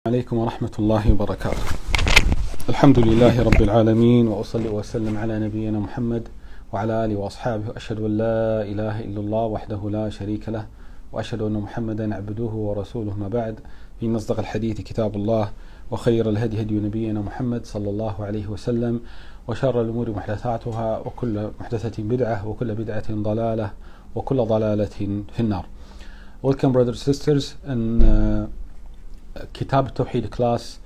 عليكم ورحمة الله وبركاته. الحمد لله رب العالمين، وأصلي وأسلم على نبينا محمد وعلى آله وأصحابه، وأشهد أن لا إله إلا الله وحده لا شريك له، وأشهد أن محمدا عبده ورسوله. ما بعد، في أصدق الحديث كتاب الله، وخير الهدي هدي نبينا محمد صلى الله عليه وسلم، وشر الأمور محدثاتها، وكل محدثة بدعة، وكل بدعة ضلالة، وكل ضلالة في النار. Welcome brothers and sisters, and Kitab Tawheed class.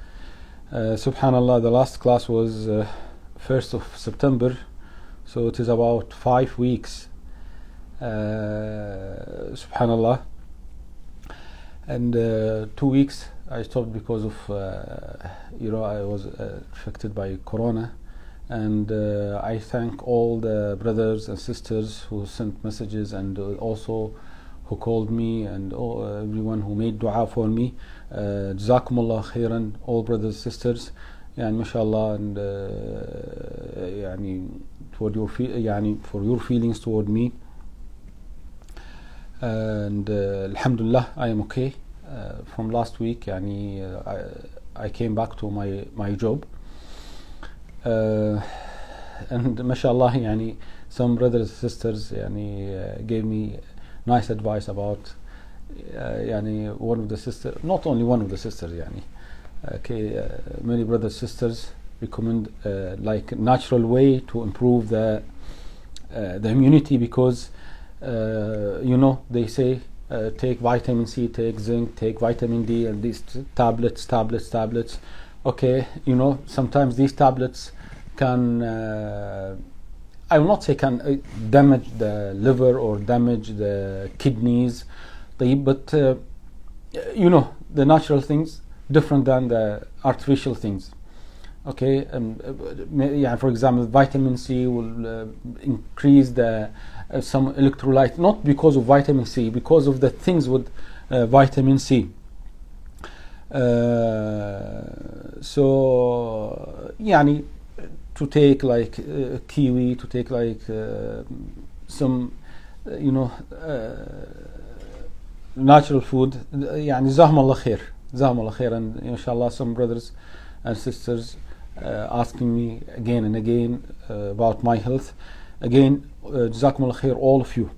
Subhanallah, the last class was 1st of September, so it is about 5 weeks. Subhanallah. And 2 weeks I stopped because of I was affected by Corona, and I thank all the brothers and sisters who sent messages, and also who called me, and everyone who made dua for me. Jazakumullah khairan, all brothers and sisters, and mashallah, and for your feelings toward me, and alhamdulillah, I am okay. From last week, I came back to my job, and mashallah, some brothers and sisters gave me nice advice about one of the sisters, not only one of the sisters, many brothers and sisters recommend like natural way to improve the immunity, because they say take vitamin C, take zinc, take vitamin D, and these tablets. Okay, sometimes these tablets can I will not say can damage the liver or damage the kidneys, but the natural things different than the artificial things. Okay, for example, vitamin C will increase the some electrolyte, not because of vitamin C, because of the things with vitamin C. To take like kiwi, to take like some natural food. Jazakumullah khair, and inshallah some brothers and sisters asking me again and again about my health. Again, jazakumullah khair, all of you.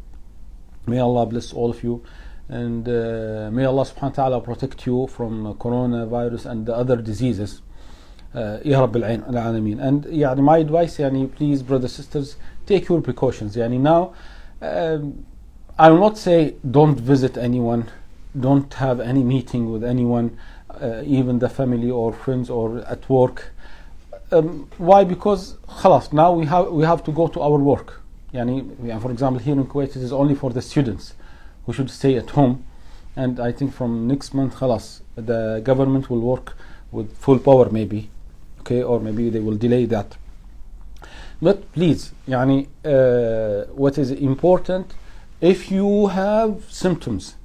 May Allah bless all of you, and may Allah subhanahu wa ta'ala protect you from coronavirus and the other diseases. Ya Rabbil Alameen. And my advice, please brothers sisters, take your precautions. Now I will not say don't visit anyone, don't have any meeting with anyone, even the family or friends or at work. Why? Because khalas, now we have to go to our work. For example, here in Kuwait, it is only for the students who should stay at home, and I think from next month khalas, the government will work with full power, maybe. Okay, or maybe they will delay that. But please, what is important, if you have symptoms,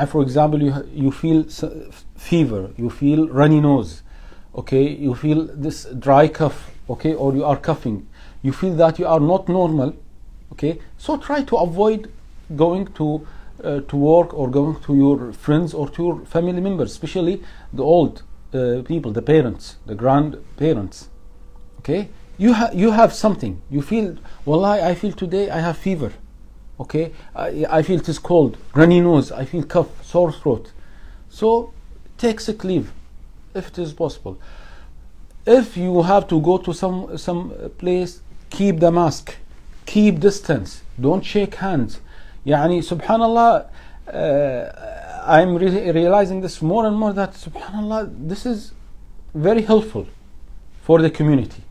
for example, you feel fever, you feel runny nose, okay, you feel this dry cough, okay, or you are coughing, you feel that you are not normal, okay, so try to avoid going to work, or going to your friends or to your family members, especially the old people, the parents, the grandparents. Okay, you have something, you feel, wallahi, I feel today I have fever, okay, I feel it is cold, runny nose, I feel cough, sore throat, so take sick leave if it is possible. If you have to go to some place, keep the mask, keep distance, don't shake hands. Subhanallah, I'm realizing this more and more, that subhanallah, this is very helpful for the community.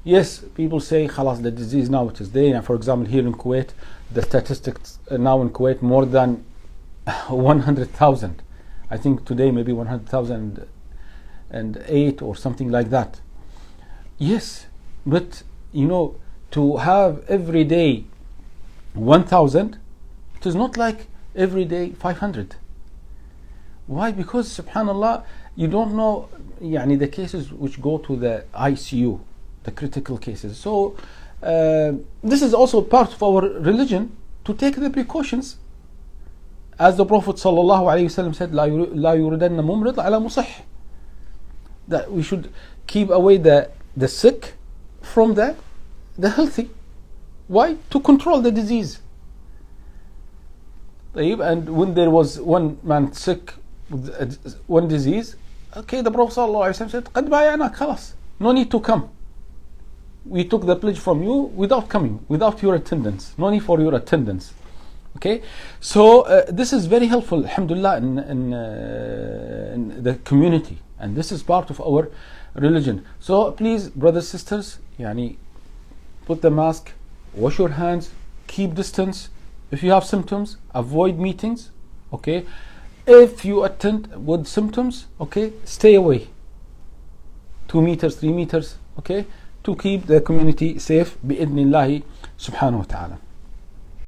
Yes, people say khalas, the disease now it is there. For example, here in Kuwait, the statistics now in Kuwait, more than 100,000. I think today maybe 100,008 or something like that. Yes, but to have every day 1,000, it is not like every day 500. Why? Because subhanallah, you don't know the cases which go to the ICU, the critical cases. So this is also part of our religion, to take the precautions As the Prophet ﷺ said, لا يردن ممرض على مصح. That we should keep away the sick from the healthy. Why? To control the disease. And when there was one man sick with one disease, okay, the Prophet ﷺ said, قد بايعناك خلاص, no need to come. We took the pledge from you without coming, without your attendance. No need for your attendance. Okay, so this is very helpful, alhamdulillah, in the community, and this is part of our religion. So please, brothers, sisters, yani, put the mask, wash your hands, keep distance. If you have symptoms, avoid meetings. Okay, if you attend with symptoms, okay, stay away. 2 meters, 3 meters, okay, to keep the community safe بإذن الله سبحانه وتعالى.